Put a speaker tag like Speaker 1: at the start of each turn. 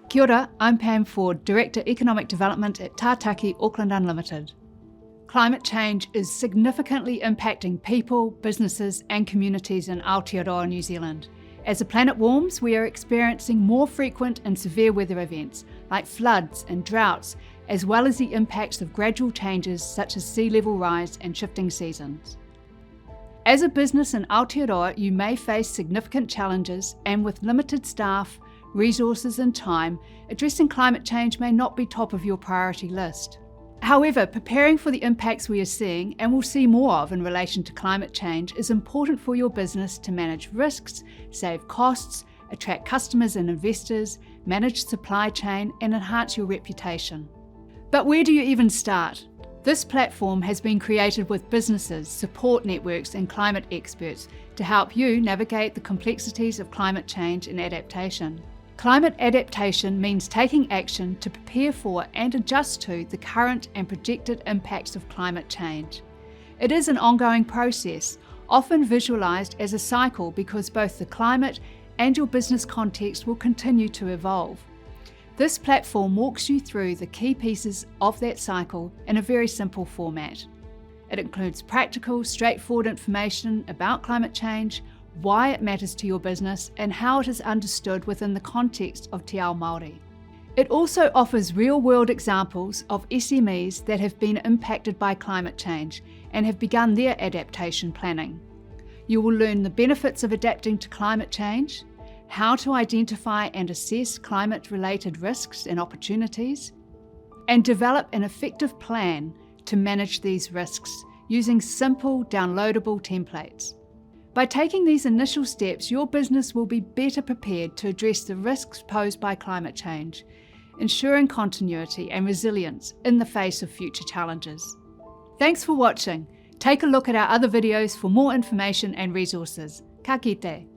Speaker 1: Kia ora, I'm Pam Ford, Director Economic Development at Tataki Auckland Unlimited. Climate change is significantly impacting people, businesses and communities in Aotearoa, New Zealand. As the planet warms, we are experiencing more frequent and severe weather events like floods and droughts, as well as the impacts of gradual changes such as sea level rise and shifting seasons. As a business in Aotearoa, you may face significant challenges, and with limited staff, resources and time, addressing climate change may not be top of your priority list. However, preparing for the impacts we are seeing and will see more of in relation to climate change is important for your business to manage risks, save costs, attract customers and investors, manage supply chain and enhance your reputation. But where do you even start? This platform has been created with businesses, support networks and climate experts to help you navigate the complexities of climate change and adaptation. Climate adaptation means taking action to prepare for and adjust to the current and projected impacts of climate change. It is an ongoing process, often visualised as a cycle because both the climate and your business context will continue to evolve. This platform walks you through the key pieces of that cycle in a very simple format. It includes practical, straightforward information about climate change, why it matters to your business, and how it is understood within the context of Te Ao Māori. It also offers real-world examples of SMEs that have been impacted by climate change and have begun their adaptation planning. You will learn the benefits of adapting to climate change, how to identify and assess climate-related risks and opportunities, and develop an effective plan to manage these risks using simple, downloadable templates. By taking these initial steps, your business will be better prepared to address the risks posed by climate change, ensuring continuity and resilience in the face of future challenges. Thanks for watching. Take a look at our other videos for more information and resources. Ka kite.